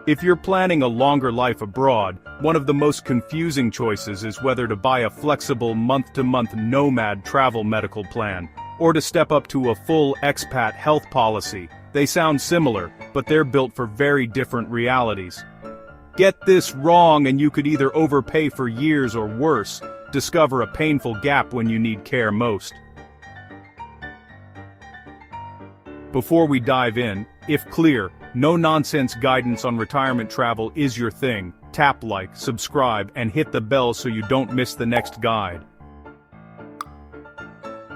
If you're planning a longer life abroad, one of the most confusing choices is whether to buy a flexible month-to-month nomad travel medical plan, or to step up to a full expat health policy. They sound similar, but they're built for very different realities. Get this wrong and you could either overpay for years or worse, discover a painful gap when you need care most. Before we dive in, if clear, no-nonsense guidance on retirement travel is your thing, tap like, subscribe, and hit the bell so you don't miss the next guide.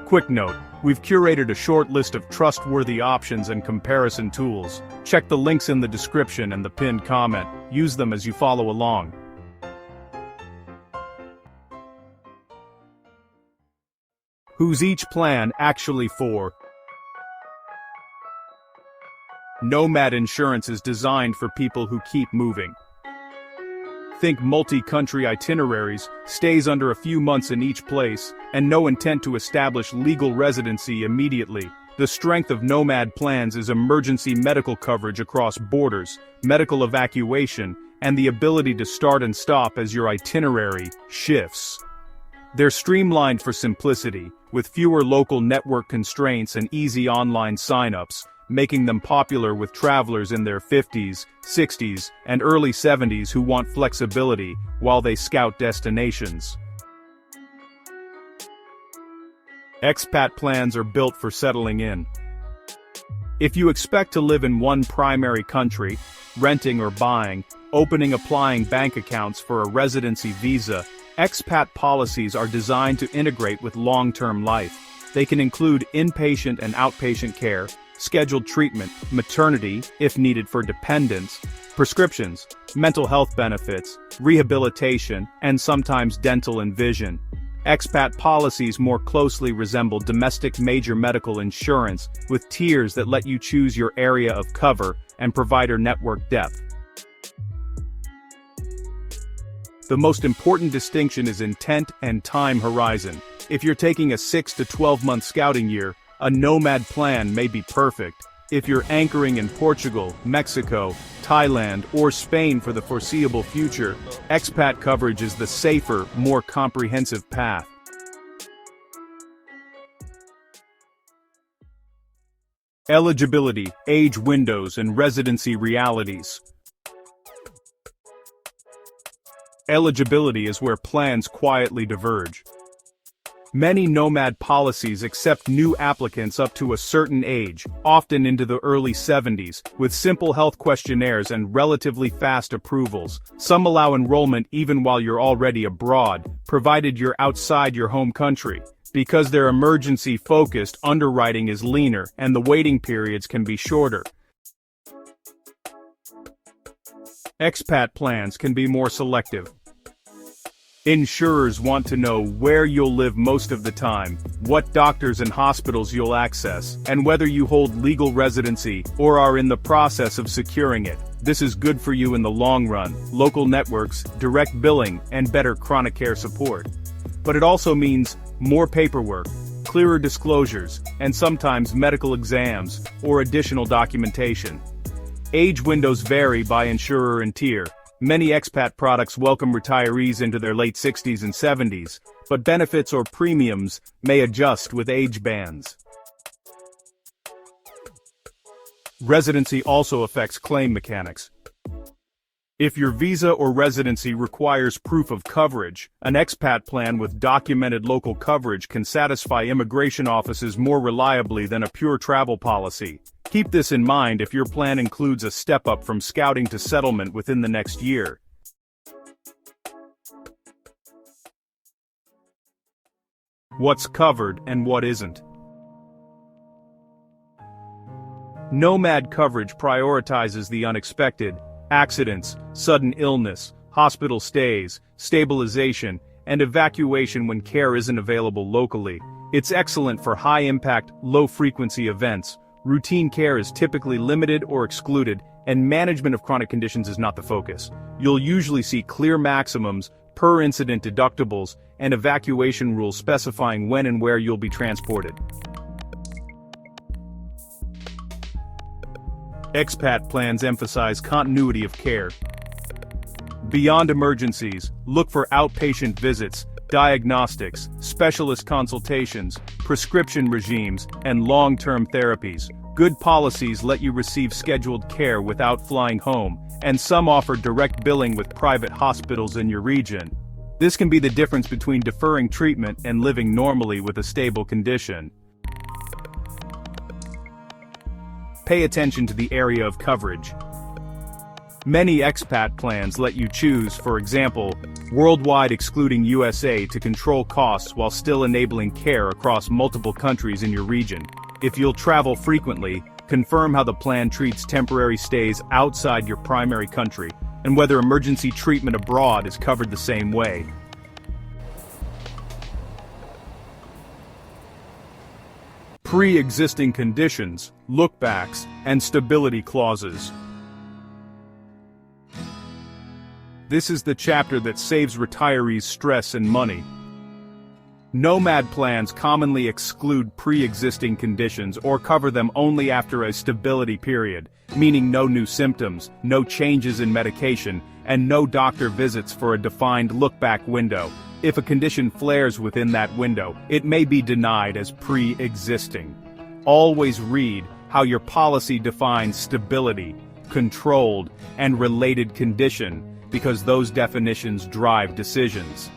Quick note, we've curated a short list of trustworthy options and comparison tools. Check the links in the description and the pinned comment. Use them as you follow along. Who's each plan actually for? Nomad insurance is designed for people who keep moving. Think multi-country itineraries, stays under a few months in each place, and no intent to establish legal residency immediately. The strength of nomad plans is emergency medical coverage across borders, medical evacuation, and the ability to start and stop as your itinerary shifts. They're streamlined for simplicity, with fewer local network constraints and easy online sign-ups, making them popular with travelers in their 50s, 60s, and early 70s who want flexibility while they scout destinations. Expat plans are built for settling in. If you expect to live in one primary country, renting or buying, applying bank accounts for a residency visa, expat policies are designed to integrate with long-term life. They can include inpatient and outpatient care, scheduled treatment, maternity, if needed for dependents, prescriptions, mental health benefits, rehabilitation, and sometimes dental and vision. Expat policies more closely resemble domestic major medical insurance, with tiers that let you choose your area of cover and provider network depth. The most important distinction is intent and time horizon. If you're taking a 6 to 12 month scouting year, a nomad plan may be perfect. If you're anchoring in Portugal, Mexico, Thailand, or Spain for the foreseeable future, expat coverage is the safer, more comprehensive path. Eligibility, age windows, and residency realities. Eligibility is where plans quietly diverge. Many nomad policies accept new applicants up to a certain age, often into the early 70s, with simple health questionnaires and relatively fast approvals. Some allow enrollment even while you're already abroad, provided you're outside your home country. Because they're emergency-focused, underwriting is leaner, and the waiting periods can be shorter. Expat plans can be more selective. Insurers want to know where you'll live most of the time, what doctors and hospitals you'll access, and whether you hold legal residency or are in the process of securing it. This is good for you in the long run, local networks, direct billing, and better chronic care support. But it also means more paperwork, clearer disclosures, and sometimes medical exams or additional documentation. Age windows vary by insurer and tier. Many expat products welcome retirees into their late 60s and 70s, but benefits or premiums may adjust with age bands. Residency also affects claim mechanics. If your visa or residency requires proof of coverage, an expat plan with documented local coverage can satisfy immigration offices more reliably than a pure travel policy. Keep this in mind if your plan includes a step up from scouting to settlement within the next year. What's covered and what isn't. Nomad coverage prioritizes the unexpected: accidents, sudden illness, hospital stays, stabilization, and evacuation when care isn't available locally. It's excellent for high-impact, low-frequency events. Routine care is typically limited or excluded, and management of chronic conditions is not the focus. You'll usually see clear maximums, per-incident deductibles, and evacuation rules specifying when and where you'll be transported. Expat plans emphasize continuity of care. Beyond emergencies, look for outpatient visits, diagnostics, specialist consultations, prescription regimes, and long-term therapies. Good policies let you receive scheduled care without flying home, and some offer direct billing with private hospitals in your region. This can be the difference between deferring treatment and living normally with a stable condition. Pay attention to the area of coverage. Many expat plans let you choose, for example, worldwide excluding USA to control costs while still enabling care across multiple countries in your region. If you'll travel frequently, confirm how the plan treats temporary stays outside your primary country, and whether emergency treatment abroad is covered the same way. Pre-existing conditions, lookbacks, and stability clauses. This is the chapter that saves retirees stress and money. Nomad plans commonly exclude pre-existing conditions or cover them only after a stability period, meaning no new symptoms, no changes in medication, and no doctor visits for a defined look-back window. If a condition flares within that window, it may be denied as pre-existing. Always read how your policy defines stability, controlled, and related condition, because those definitions drive decisions.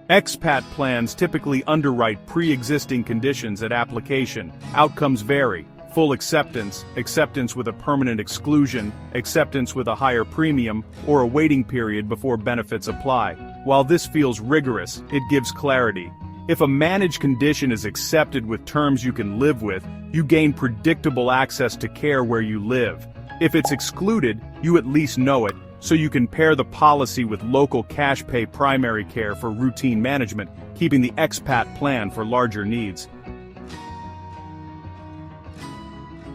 Expat plans typically underwrite pre-existing conditions at application. Outcomes vary: full acceptance, acceptance with a permanent exclusion, acceptance with a higher premium, or a waiting period before benefits apply. While this feels rigorous, it gives clarity. If a managed condition is accepted with terms you can live with, you gain predictable access to care where you live. If it's excluded, you at least know it, so you can pair the policy with local cash pay primary care for routine management, keeping the expat plan for larger needs.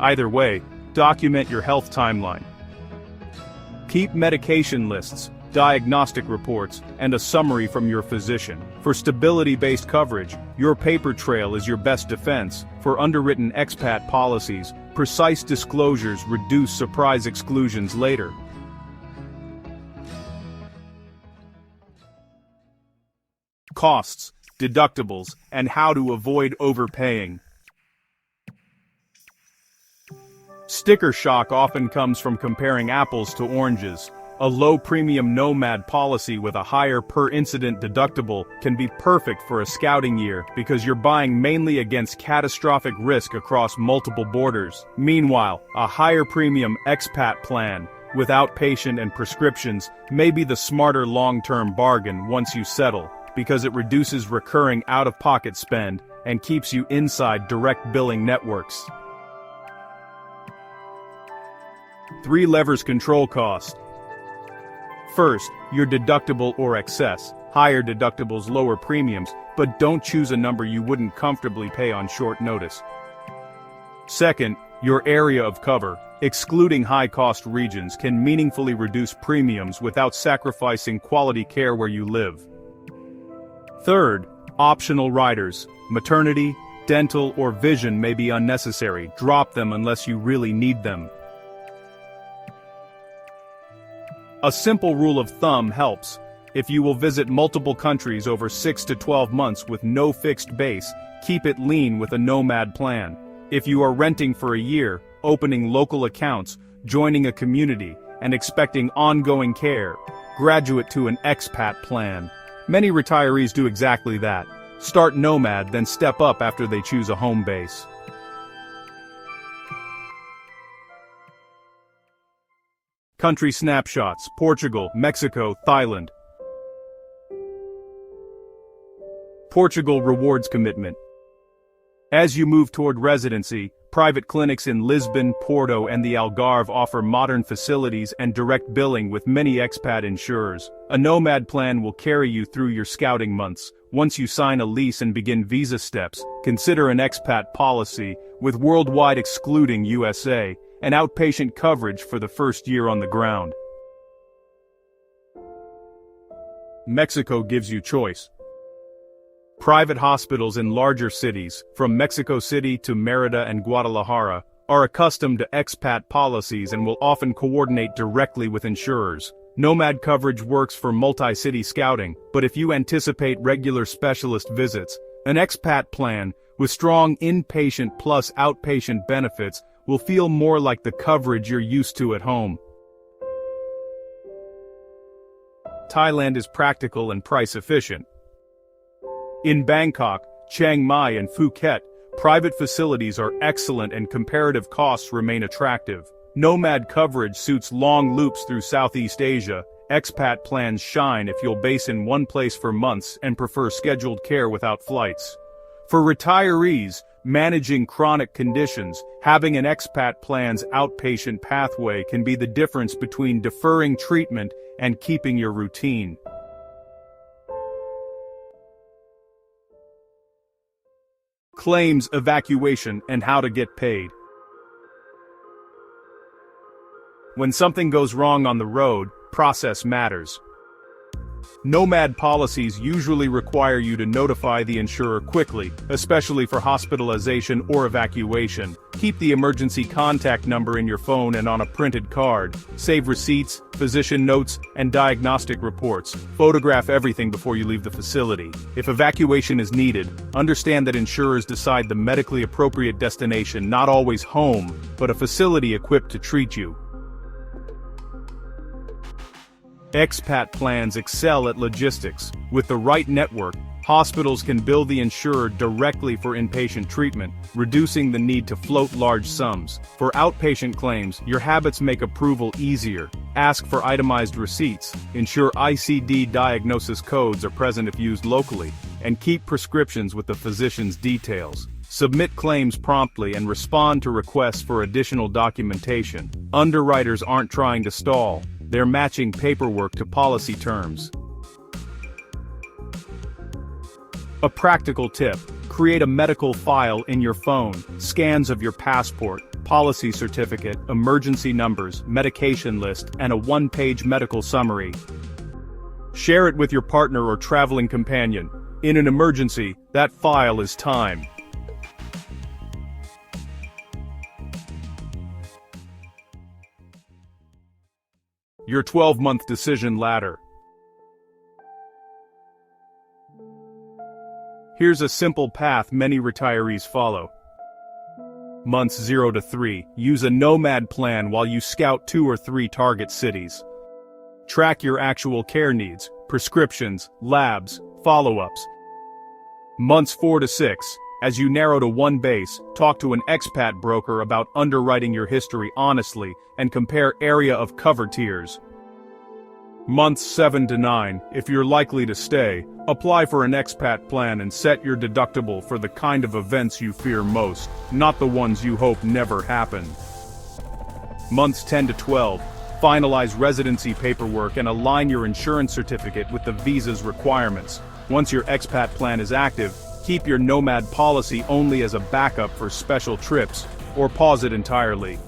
Either way, document your health timeline. Keep medication lists, diagnostic reports, and a summary from your physician. For stability-based coverage, your paper trail is your best defense. For underwritten expat policies, precise disclosures reduce surprise exclusions later. Costs, deductibles, and how to avoid overpaying. Sticker shock often comes from comparing apples to oranges. A low-premium nomad policy with a higher per-incident deductible can be perfect for a scouting year because you're buying mainly against catastrophic risk across multiple borders. Meanwhile, a higher-premium expat plan with outpatient and prescriptions may be the smarter long-term bargain once you settle, because it reduces recurring out-of-pocket spend and keeps you inside direct billing networks. 3 levers control cost. First, your deductible or excess. Higher deductibles lower premiums, but don't choose a number you wouldn't comfortably pay on short notice. Second, your area of cover. Excluding high-cost regions can meaningfully reduce premiums without sacrificing quality care where you live. Third, optional riders. Maternity, dental, or vision may be unnecessary. Drop them unless you really need them. A simple rule of thumb helps. If you will visit multiple countries over 6 to 12 months with no fixed base, keep it lean with a nomad plan. If you are renting for a year, opening local accounts, joining a community, and expecting ongoing care, graduate to an expat plan. Many retirees do exactly that. Start nomad, then step up after they choose a home base. Country snapshots: Portugal, Mexico, Thailand. Portugal rewards commitment. As you move toward residency, private clinics in Lisbon, Porto, and the Algarve offer modern facilities and direct billing with many expat insurers. A nomad plan will carry you through your scouting months. Once you sign a lease and begin visa steps, consider an expat policy, with worldwide excluding USA, and outpatient coverage for the first year on the ground. Mexico gives you choice. Private hospitals in larger cities, from Mexico City to Merida and Guadalajara, are accustomed to expat policies and will often coordinate directly with insurers. Nomad coverage works for multi-city scouting, but if you anticipate regular specialist visits, an expat plan, with strong inpatient plus outpatient benefits, will feel more like the coverage you're used to at home. Thailand is practical and price-efficient. In Bangkok, Chiang Mai and Phuket, private facilities are excellent and comparative costs remain attractive. Nomad coverage suits long loops through Southeast Asia. Expat plans shine if you'll base in one place for months and prefer scheduled care without flights. For retirees, managing chronic conditions, having an expat plan's outpatient pathway can be the difference between deferring treatment and keeping your routine. Claims, evacuation, and how to get paid. When something goes wrong on the road, process matters. Nomad policies usually require you to notify the insurer quickly, especially for hospitalization or evacuation. Keep the emergency contact number in your phone and on a printed card. Save receipts, physician notes, and diagnostic reports. Photograph everything before you leave the facility. If evacuation is needed, understand that insurers decide the medically appropriate destination, not always home, but a facility equipped to treat you. Expat plans excel at logistics. With the right network, hospitals can bill the insurer directly for inpatient treatment, reducing the need to float large sums. For outpatient claims, your habits make approval easier. Ask for itemized receipts, ensure ICD diagnosis codes are present if used locally, and keep prescriptions with the physician's details. Submit claims promptly and respond to requests for additional documentation. Underwriters aren't trying to stall. They're matching paperwork to policy terms. A practical tip: create a medical file in your phone. Scans of your passport, policy certificate, emergency numbers, medication list, and a one-page medical summary. Share it with your partner or traveling companion. In an emergency, that file is time. Your 12-month decision ladder. Here's a simple path many retirees follow. Months 0 to 3, use a nomad plan while you scout 2 or 3 target cities. Track your actual care needs, prescriptions, labs, follow-ups. Months 4 to 6, as you narrow to one base, talk to an expat broker about underwriting your history honestly and compare area of cover tiers. Months 7 to 9, if you're likely to stay, apply for an expat plan and set your deductible for the kind of events you fear most, not the ones you hope never happen. Months 10 to 12, finalize residency paperwork and align your insurance certificate with the visa's requirements. Once your expat plan is active, keep your nomad policy only as a backup for special trips, or pause it entirely.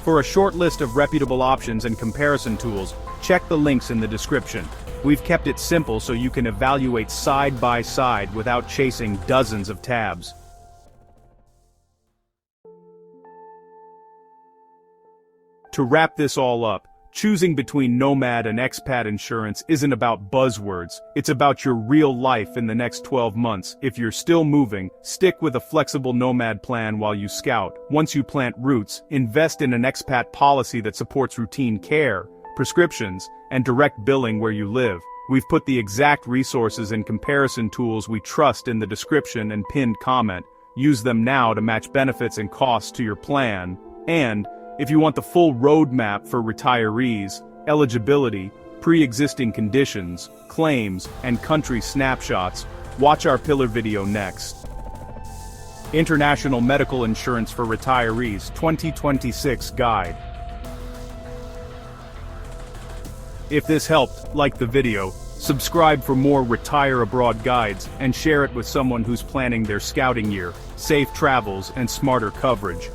For a short list of reputable options and comparison tools, check the links in the description. We've kept it simple so you can evaluate side by side without chasing dozens of tabs. To wrap this all up, choosing between nomad and expat insurance isn't about buzzwords, it's about your real life in the next 12 months. If you're still moving, stick with a flexible nomad plan while you scout. Once you plant roots, invest in an expat policy that supports routine care, prescriptions, and direct billing where you live. We've put the exact resources and comparison tools we trust in the description and pinned comment. Use them now to match benefits and costs to your plan. And if you want the full roadmap for retirees, eligibility, pre-existing conditions, claims, and country snapshots, watch our pillar video next. International Medical Insurance for Retirees 2026 Guide. If this helped, like the video, subscribe for more retire abroad guides, and share it with someone who's planning their scouting year. Safe travels and smarter coverage.